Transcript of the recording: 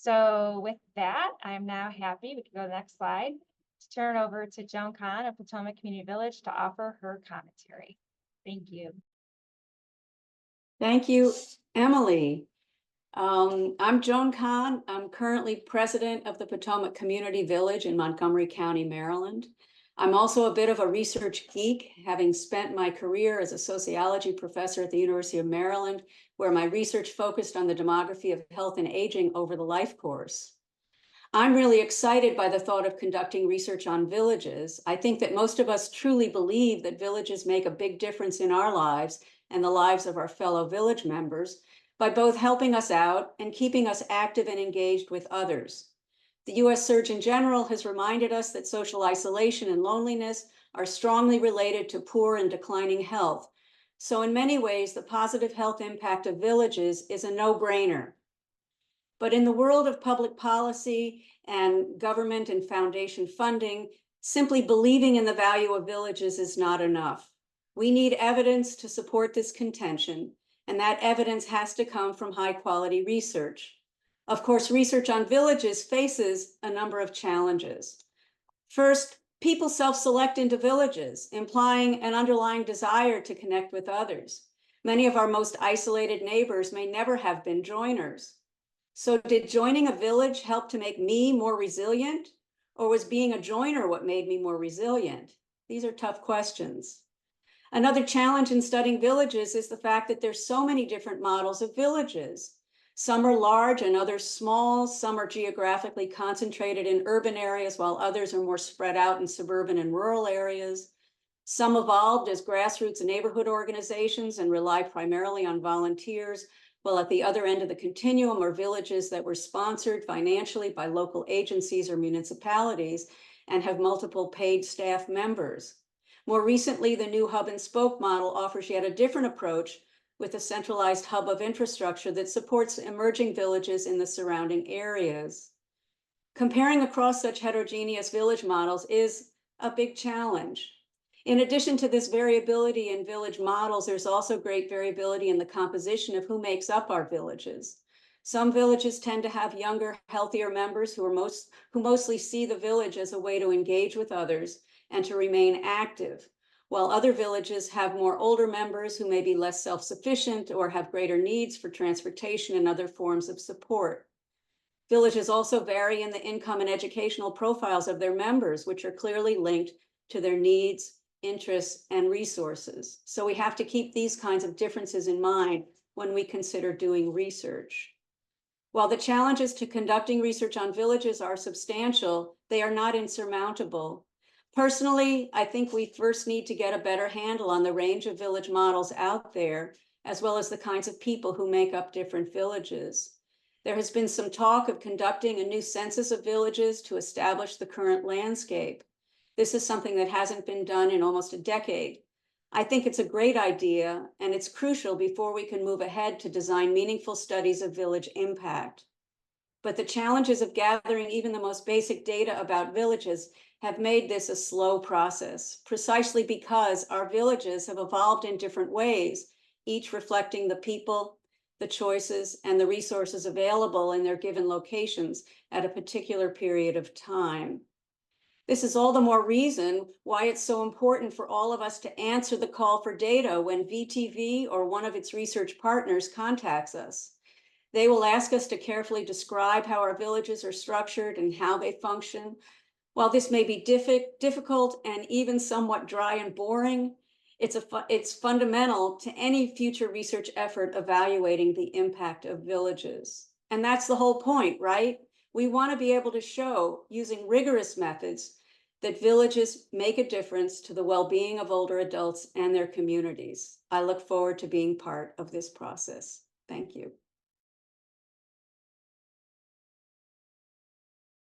So with that, I'm now happy, we can go to the next slide, to turn over to Joan Kahn of Potomac Community Village to offer her commentary. Thank you. Thank you, Emily. I'm Joan Kahn. I'm currently president of the Potomac Community Village in Montgomery County, Maryland. I'm also a bit of a research geek, having spent my career as a sociology professor at the University of Maryland, where my research focused on the demography of health and aging over the life course. I'm really excited by the thought of conducting research on villages. I think that most of us truly believe that villages make a big difference in our lives and the lives of our fellow village members by both helping us out and keeping us active and engaged with others. The US Surgeon General has reminded us that social isolation and loneliness are strongly related to poor and declining health. So in many ways, the positive health impact of villages is a no-brainer. But in the world of public policy and government and foundation funding, simply believing in the value of villages is not enough. We need evidence to support this contention, and that evidence has to come from high-quality research. Of course, research on villages faces a number of challenges. First, people self-select into villages, implying an underlying desire to connect with others. Many of our most isolated neighbors may never have been joiners. So did joining a village help to make me more resilient? Or was being a joiner what made me more resilient? These are tough questions. Another challenge in studying villages is the fact that there's so many different models of villages. Some are large and others small. Some are geographically concentrated in urban areas, while others are more spread out in suburban and rural areas. Some evolved as grassroots neighborhood organizations and rely primarily on volunteers, while at the other end of the continuum are villages that were sponsored financially by local agencies or municipalities and have multiple paid staff members. More recently, the new hub and spoke model offers yet a different approach with a centralized hub of infrastructure that supports emerging villages in the surrounding areas. Comparing across such heterogeneous village models is a big challenge. In addition to this variability in village models, there's also great variability in the composition of who makes up our villages. Some villages tend to have younger, healthier members who mostly see the village as a way to engage with others and to remain active, while other villages have more older members who may be less self-sufficient or have greater needs for transportation and other forms of support. Villages also vary in the income and educational profiles of their members, which are clearly linked to their needs, interests, and resources. So we have to keep these kinds of differences in mind when we consider doing research. While the challenges to conducting research on villages are substantial, they are not insurmountable. Personally, I think we first need to get a better handle on the range of village models out there, as well as the kinds of people who make up different villages. There has been some talk of conducting a new census of villages to establish the current landscape. This is something that hasn't been done in almost a decade. I think it's a great idea, and it's crucial before we can move ahead to design meaningful studies of village impact. But the challenges of gathering even the most basic data about villages have made this a slow process, precisely because our villages have evolved in different ways, each reflecting the people, the choices, and the resources available in their given locations at a particular period of time. This is all the more reason why it's so important for all of us to answer the call for data when VTV or one of its research partners contacts us. They will ask us to carefully describe how our villages are structured and how they function. While this may be difficult and even somewhat dry and boring, it's fundamental to any future research effort evaluating the impact of villages. And that's the whole point, right? We want to be able to show, using rigorous methods, that villages make a difference to the well-being of older adults and their communities. I look forward to being part of this process. Thank you.